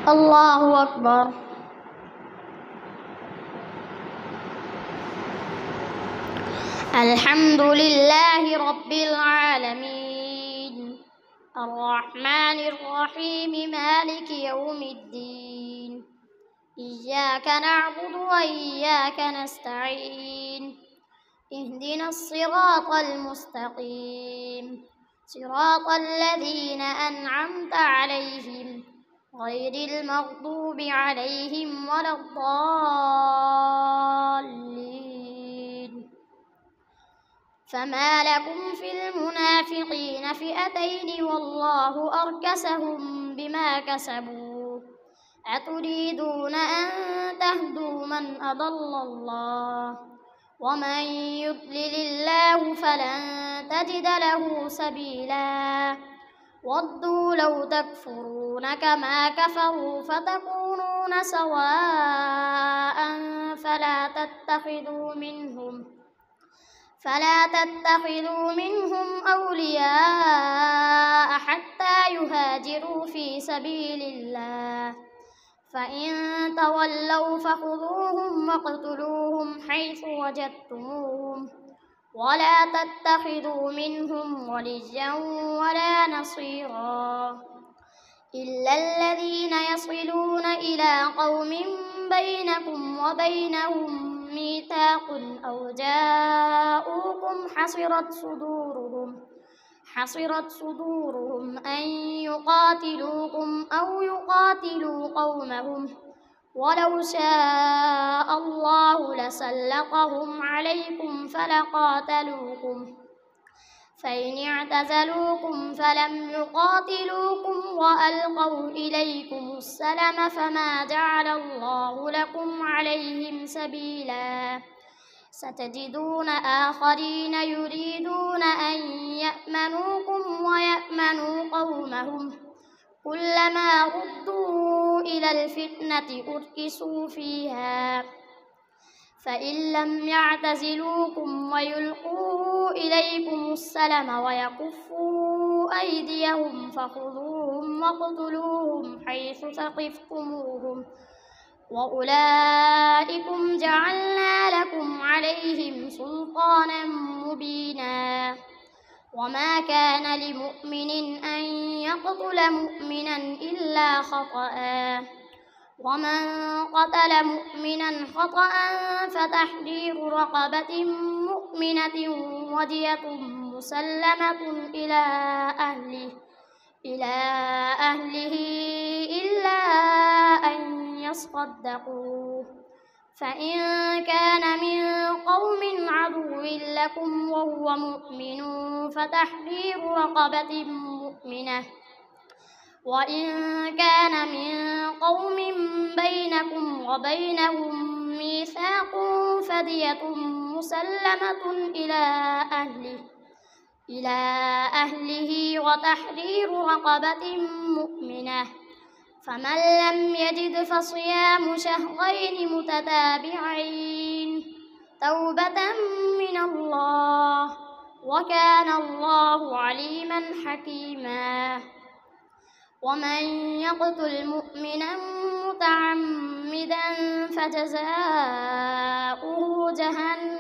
الله أكبر. الحمد لله رب العالمين الرحمن الرحيم مالك يوم الدين إياك نعبد وإياك نستعين اهدنا الصراط المستقيم صراط الذين أنعمت عليهم غير المغضوب عليهم ولا الضالين. فما لكم في المنافقين فئتين والله أركسهم بما كسبوا أتريدون أن تهدوا من أضل الله ومن يضلل الله فلن تجد له سبيلا ودوا لو تكفرون كما كفروا فتكونون سواء فلا تتخذوا منهم أولياء حتى يهاجروا في سبيل الله فإن تولوا فخذوهم واقتلوهم حيث وجدتموهم ولا تتخذوا منهم وليا ولا نصيرا إلا الذين يصلون إلى قوم بينكم وبينهم ميثاق أو جاءوكم حصرت صدورهم أن يقاتلوكم أو يقاتلوا قومهم ولو شاء الله لسلطهم عليكم فلقاتلوكم فإن اعتزلوكم فلم يقاتلوكم وألقوا إليكم السلم فما جعل الله لكم عليهم سبيلا ستجدون آخرين يريدون أن يأمنوكم ويأمنوا قومهم كلما ردوا إلى الفتنة أركسوا فيها فإن لم يعتزلوكم ويلقوا إليكم السلم ويكفوا أيديهم فخذوهم واقتلوهم حيث ثقفتموهم وأولئكم جعلنا لكم عليهم سلطانا مبينا وما كان لمؤمن أن يقتل مؤمنا إلا خطأ ومن قتل مؤمنا خطأ فتحرير رقبة مؤمنة ودية مسلمة إلى أهله إلا أن يصدقوا فإن كان من قوم عدو لكم وهو مؤمن فتحرير رقبة مؤمنة وإن كان من قوم بينكم وبينهم ميثاق فدية مسلمة إلى أهله وتحرير رقبة مؤمنة فمن لم يجد فصيام شهرين متتابعين توبة من الله وكان الله عليما حكيما ومن يقتل مؤمنا متعمدا فجزاؤه جهنم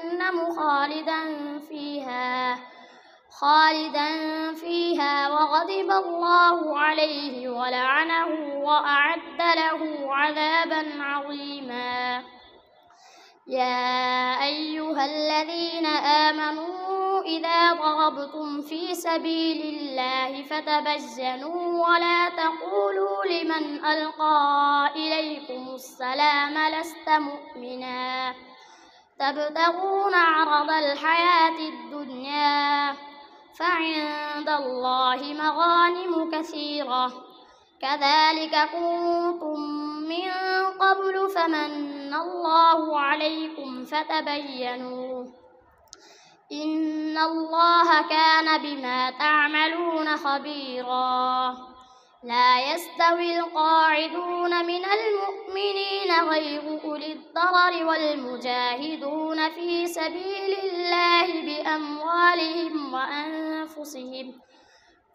خالدا فيها وغضب الله عليه ولعنه وأعد له عذابا عظيما يا أيها الذين آمنوا إذا ضربتم في سبيل الله فتبينوا ولا تقولوا لمن ألقى إليكم السلام لست مؤمنا تبتغون عرض الحياة الدنيا فعند الله مغانم كثيرة كذلك كنتم من قبل فمن الله عليكم فتبينوا إن الله كان بما تعملون خبيرا لا يستوي القاعدون من المؤمنين غير أولي الضرر والمجاهدون في سبيل الله بأموالهم وأنفسهم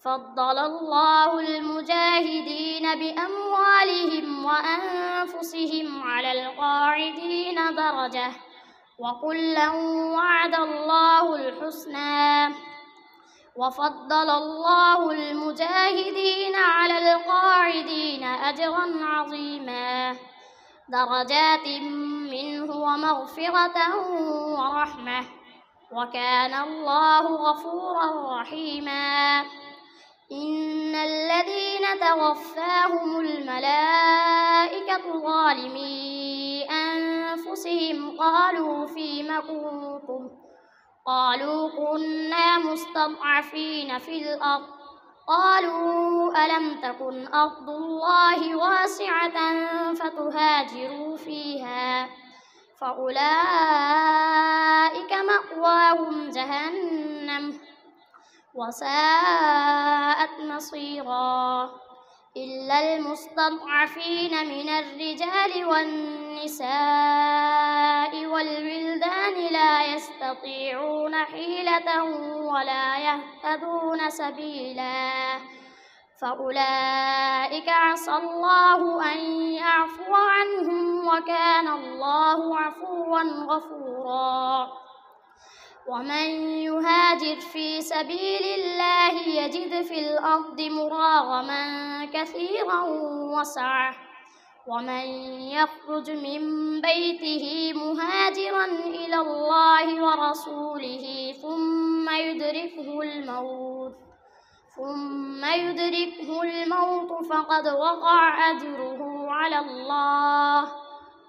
فضل الله المجاهدين بأموالهم وأنفسهم على القاعدين درجة وكلا وعد الله الحسنى وفضل الله المجاهدين على القاعدين أجرا عظيما درجات منه ومغفرة ورحمة وكان الله غفورا رحيما إن الذين توفاهم الملائكة ظالمي أنفسهم قالوا فيم كنتم قالوا كنا مستضعفين في الأرض قالوا ألم تكن أرض الله واسعة فتهاجروا فيها فأولئك مأواهم جهنم وساءت مصيرا إلا المستضعفين من الرجال والنساء والولدان لا يستطيعون حيلة ولا يهتدون سبيلا فأولئك عسى الله أن يعفو عنهم وكان الله عفوا غفورا ومن يهاجر في سبيل الله يجد في الأرض مراغما كثيرا وسعة ومن يخرج من بيته مهاجرا إلى الله ورسوله ثم يدركه الموت فقد وقع أجره على الله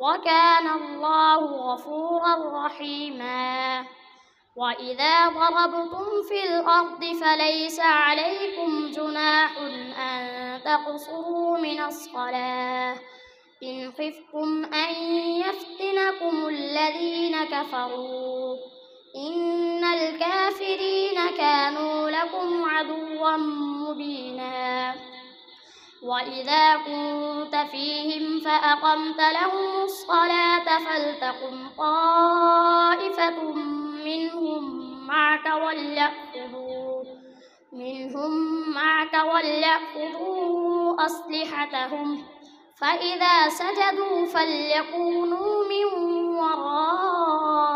وكان الله غفورا رحيما وإذا ضربتم في الأرض فليس عليكم جناح أن تقصروا من الصلاة إن خفتم أن يفتنكم الذين كفروا إن الكافرين كانوا لكم عدوا مبينا وإذا كنت فيهم فأقمت لهم الصلاة فلتقم طائفة منهم معك وليأخذوا أسلحتهم فإذا سجدوا فليكونوا من ورائكم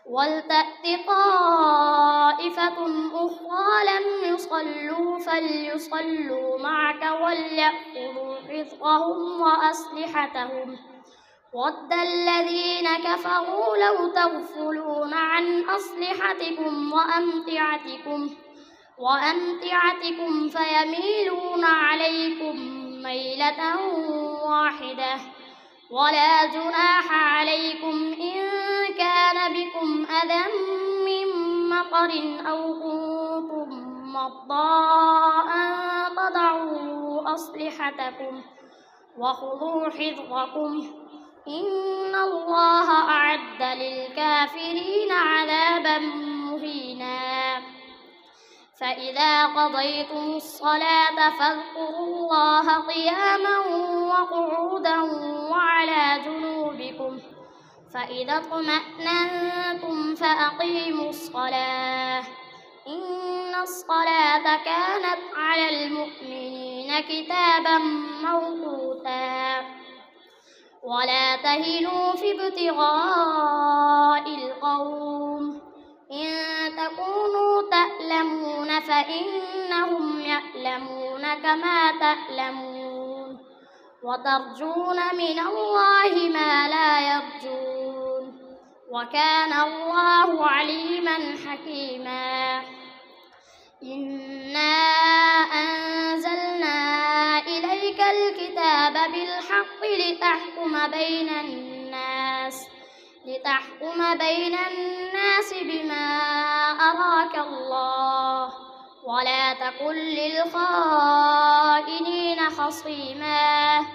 ولتأت طائفة أخرى لم يصلوا فليصلوا معك وليأخذوا حذرهم وأسلحتهم ود الذين كفروا لو تغفلون عن أسلحتكم وأمتعتكم فيميلون عليكم ميلة واحدة ولا جناح عليكم إن كان بكم أذى من مطر أو كنتم مرضى أن تضعوا أسلحتكم وخذوا حذركم إن الله أعد للكافرين عذابا مهينا فإذا قضيتم الصلاة فاذكروا الله قياما وقعودا وعلى جنوبكم فإذا اطمأننتم فأقيموا الصلاة إن الصلاة كانت على المؤمنين كتابا موقوتا ولا تهنوا في ابتغاء القوم إن تكونوا تألمون فإنهم يألمون كما تألمون وترجون من الله ما لا يرجون وكان الله عليما حكيما إنا أنزلنا إليك الكتاب بالحق لتحكم بين الناس بما أراك الله ولا تكن للخائنين خصيما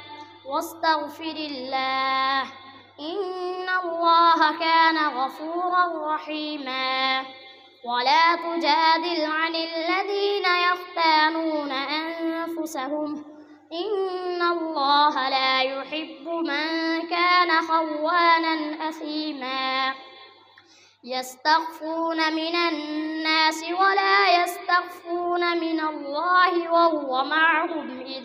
واستغفر الله إن الله كان غفورا رحيما ولا تجادل عن الذين يختانون أنفسهم إن الله لا يحب من كان خوانا أثيما يستخفون من الناس ولا يستخفون من الله وهو معهم إذ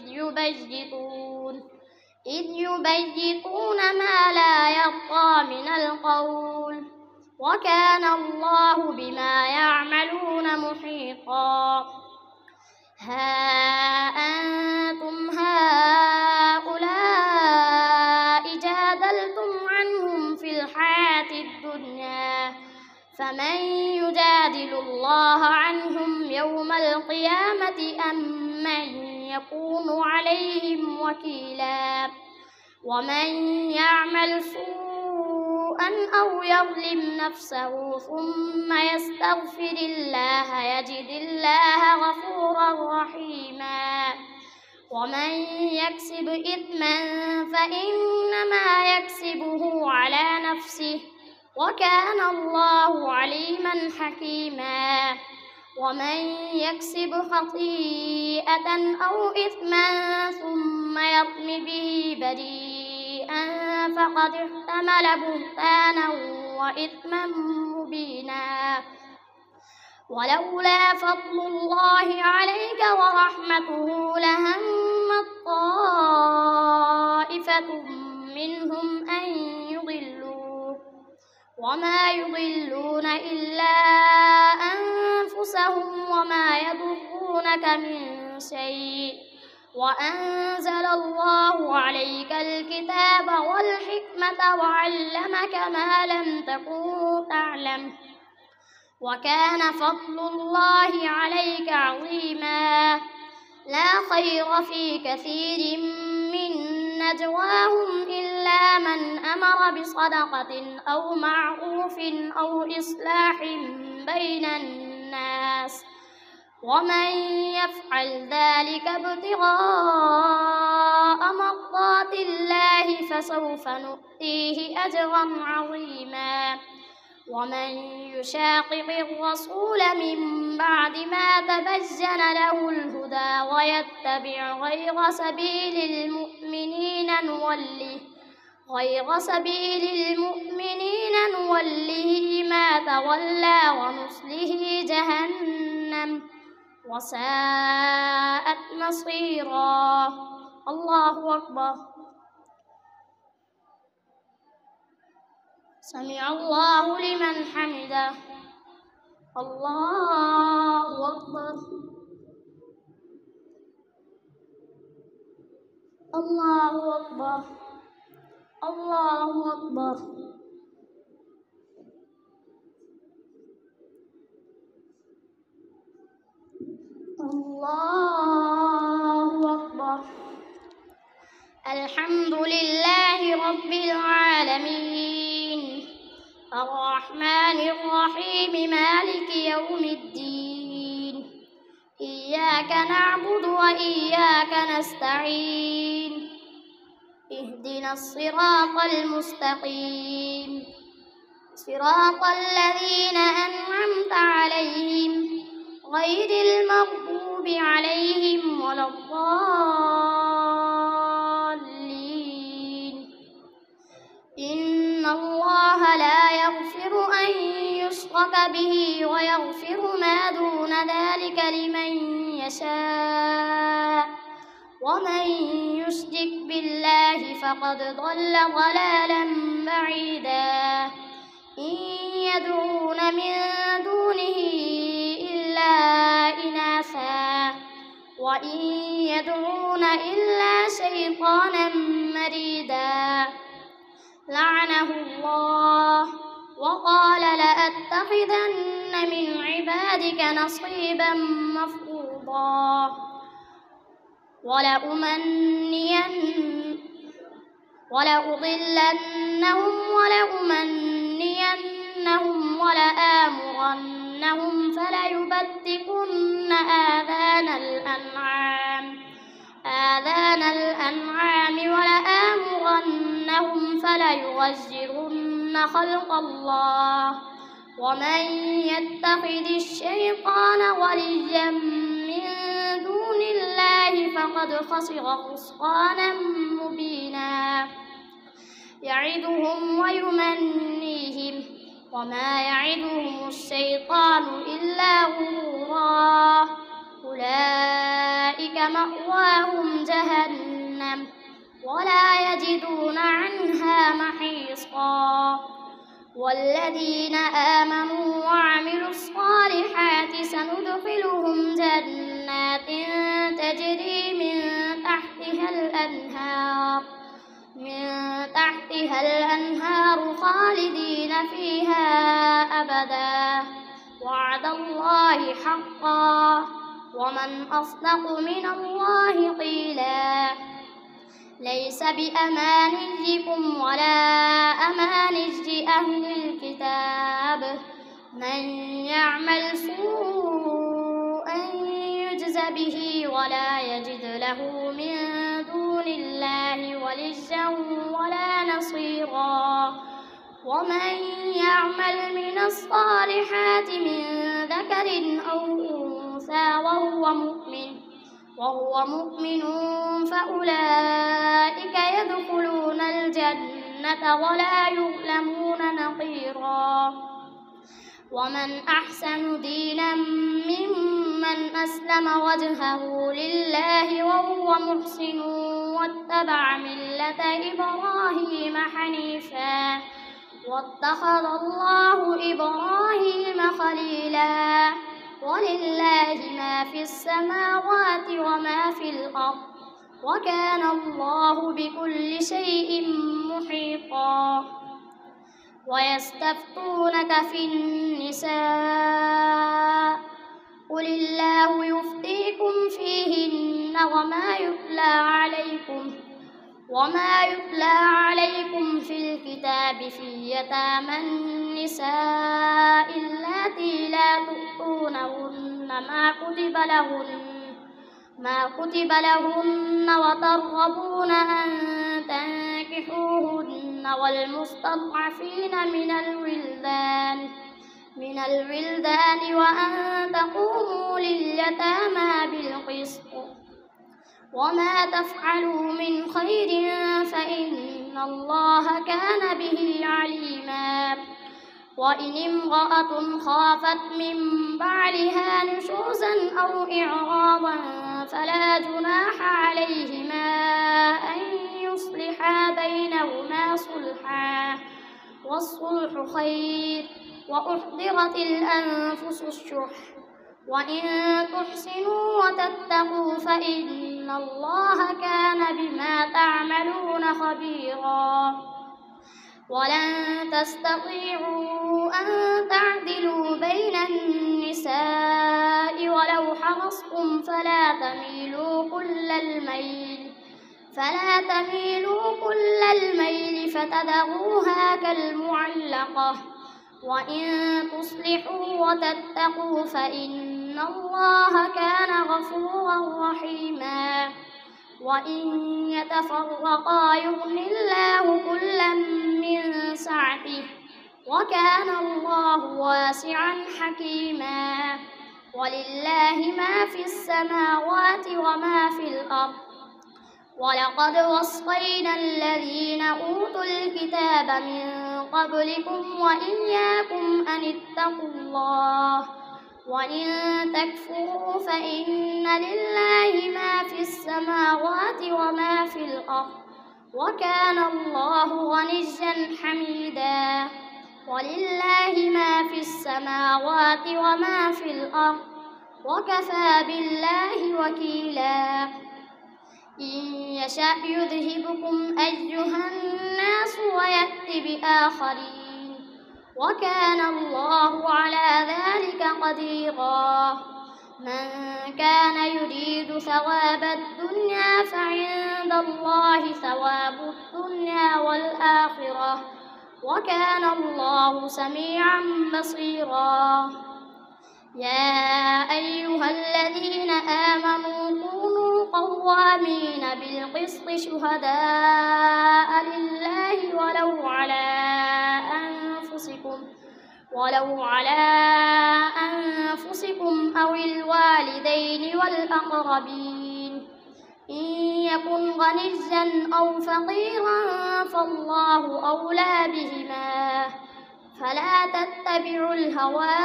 يبيتون ما لا يرضى من القول وكان الله بما يعملون محيطا. ها أنتم هؤلاء جادلتم عنهم في الحياة الدنيا فمن يجادل الله عنهم يوم القيامة أم من يكون عليهم وكيلا. ومن يعمل سوءا أو يظلم نفسه ثم يستغفر الله يجد الله غفورا رحيما. ومن يكسب إثما فإنما يكسبه على نفسه وكان الله عليما حكيما. ومن يكسب خطيئة أو إثما ثم يرم به بريئا فقد احتمل بهتانا وإثما مبينا. ولولا فضل الله عليك ورحمته لهمت طائفة منهم أن يضلوك وما يضلون إلا أنفسهم وما يضرونك من شيء وأنزل الله عليك الكتاب والحكمة وعلمك ما لم تكن تعلم وكان فضل الله عليك عظيما. لا خير في كثير من نجواهم إلا من أمر بصدقة أو معروف أو إصلاح بين الناس ومن يفعل ذلك ابتغاء مرضات الله فسوف نؤتيه أجرا عظيما. ومن يشاقق الرسول من بعد ما تبين له الهدى ويتبع غير سبيل المؤمنين نوله ما تولى ونصله جهنم وساءت مصيرا. الله أكبر. سمع الله لمن حمده. الله أكبر. الله أكبر. الله أكبر. الله أكبر. الحمد لله رب العالمين الرحمن الرحيم مالك يوم الدين إياك نعبد وإياك نستعين اهدنا الصراط المستقيم صراط الذين أنعمت عليهم غير المغضوب عليهم ولا الضالين. إن الله لا يغفر أن يشرك به ويغفر ما دون ذلك لمن يشاء ومن يشرك بالله فقد ضل ضلالا بعيدا. إن يدعون من دونه إلا إناثا وإن يدعون إلا شيطانا مريدا لعنه الله وقال لأتخذن من عبادك نصيبا مفروضا ولأضلنهم ولآمرنهم فليبتكن آذان الأنعام ولآمرنهم فليغيرن خلق الله ومن يتخذ الشيطان وليا من دون الله فقد خسر خسرانا مبينا. يعدهم وما يعدهم الشيطان إلا غرورا أولئك مأواهم جهنم ولا يجدون عنها محيصا والذين آمنوا وعملوا الصالحات سندخلهم جنات تجري من تحتها الأنهار خالدين فيها أبدا وعد الله حقا ومن أصدق من الله قيلا ليس بأمانيكم ولا أماني أهل الكتاب من يعمل سوءا يجز به ولا يجد له من دون الله وليا ولا نصيرا ومن يعمل من الصالحات من ذكر أو أنثى وهو مؤمن فأولئك يدخلون الجنة ولا يظلمون نقيرا ومن أحسن دينا ممن أسلم وجهه لله وهو محسن واتبع ملة إبراهيم حنيفا واتخذ الله إبراهيم خليلا ولله ما في السماوات وما في الأرض وكان الله بكل شيء محيطا ويستفتونك في النساء قل الله يفتيكم فيهن وما يتلى عليكم في الكتاب في يتامى النساء اللاتي لا تؤتونهن ما كتب لهن وترغبون أن تنكحوهن والمستضعفين من الولدان وأن تقوموا لليتامى بالقسط وما تفعلوا من خير فإن الله كان به عليما وإن امرأة خافت من بعلها نشوزا أو إعراضا فلا جناح عليهما أن يصلحا بينهما صلحا والصلح خير وأحضرت الأنفس الشح وإن تحسنوا وتتقوا فإن الله كان بما تعملون خبيرا ولن تستطيعوا أن تعدلوا بين النساء ولو حرصتم فلا تميلوا كل الميل فتذروها كالمعلقة وإن تصلحوا وتتقوا فإن الله كان غفورا رحيما وإن يتفرقا يغن الله كلا من سعته وكان الله واسعا حكيما ولله ما في السماوات وما في الأرض ولقد وصينا الذين أوتوا الكتاب من قبلكم وإياكم أن اتقوا الله وإن تكفروا فإن لله ما في السماوات وما في الأرض وكان الله غنيا حميدا ولله ما في السماوات وما في الأرض وكفى بالله وكيلا إن يشأ يذهبكم أيها الناس ويأت بآخرين وكان الله على ذلك قديرا من كان يريد ثواب الدنيا فعند الله ثواب الدنيا والآخرة وكان الله سميعا بصيرا يا أيها الذين آمنوا كونوا قوامين بالقسط شهداء لله ولو على أنفسكم أو الوالدين والأقربين إن يكن غنيا أو فقيرا فالله أولى بهما فلا تتبعوا الهوى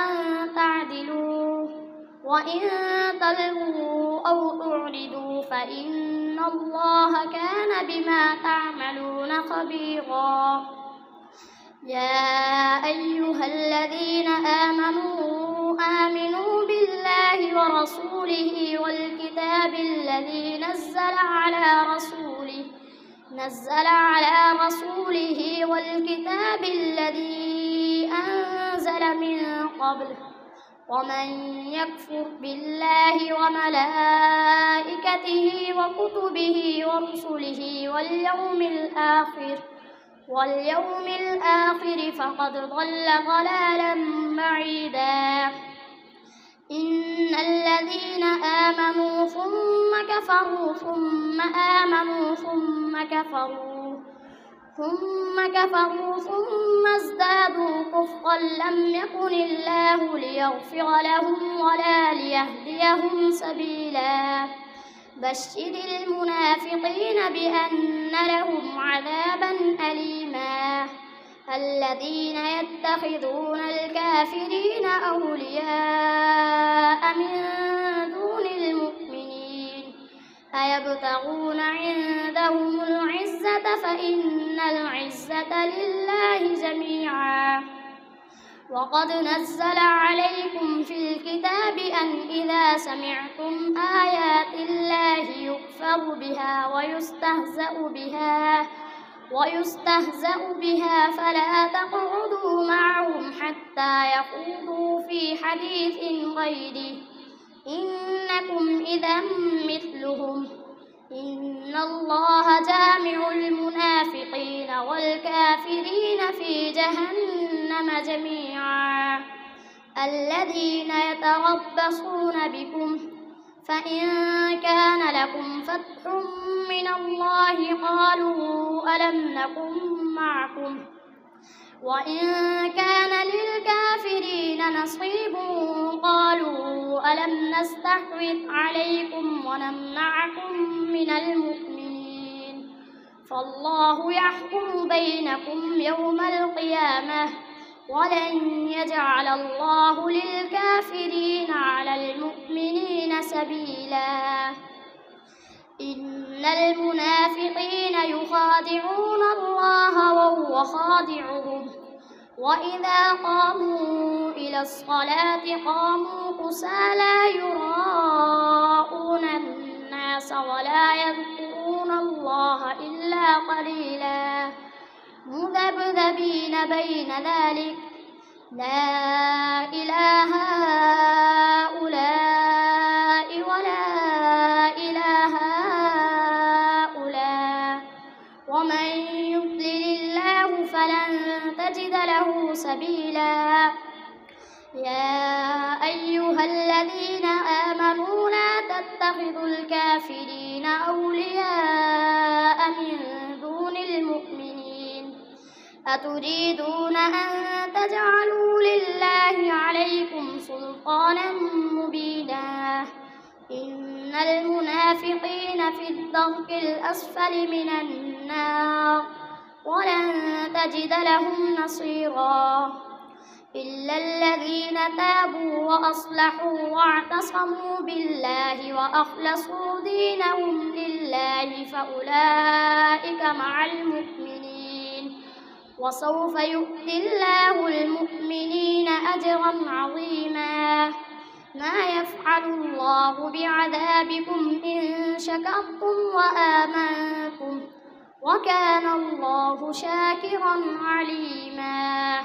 أن تعدلوا، وإن تلووا أو تعرضوا فإن الله كان بما تعملون خبيرا. يا أيها الذين آمنوا بالله ورسوله والكتاب الذي نزل على رسوله والكتاب الذي أنزل من قبل، ومن يكفر بالله وملائكته وكتبه ورسله واليوم الآخر فقد ضل ضلالا بعيدا. إن الذين آمنوا ثم كفروا ثم آمنوا ثم كفروا ثم ازدادوا كفرا لم يكن الله ليغفر لهم ولا ليهديهم سبيلا. بشر المنافقين بأن لهم عذابا أليما. الذين يتخذون الكافرين أولياء من دون المؤمنين أيبتغون عندهم العزة فإن العزة لله جميعا. وقد نزل عليكم في الكتاب أن إذا سمعتم آيات الله يكفر بها ويستهزأ بها فلا تقعدوا معهم حتى يخوضوا في حديث غيره إنكم إذا مثلهم. إن الله جامع المنافقين والكافرين في جهنم جميعا. الذين يتربصون بكم فإن كان لكم فتح من الله قالوا ألم نكن معكم، وإن كان للكافرين نصيب قالوا ألم نستحوذ عليكم ونمنعكم من المؤمنين. فالله يحكم بينكم يوم القيامة ولن يجعل الله للكافرين على المؤمنين سبيلا. إن المنافقين يخادعون الله وهو خادعهم وإذا قاموا إلى الصلاة قاموا كسالى يراءون الناس ولا يذكرون الله إلا قليلا مذبذبين بين ذلك لا إله هؤلاء ولا إله هؤلاء ومن يضلل الله فلن تجد له سبيلا. يا أيها الذين آمنوا لا تتخذوا الكافرين أولياء من دون المؤمنين أتريدون أن تجعلوا لله عليكم سلطانا مبينا. إن المنافقين في الدرك الأسفل من النار ولن تجد لهم نصيرا. إلا الذين تابوا وأصلحوا واعتصموا بالله وأخلصوا دينهم لله فأولئك مع المؤمنين وسوف يؤتي الله المؤمنين أجرا عظيما. ما يفعل الله بعذابكم إن شكرتم وآمنتم وكان الله شاكرا عليما.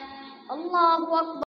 الله أكبر.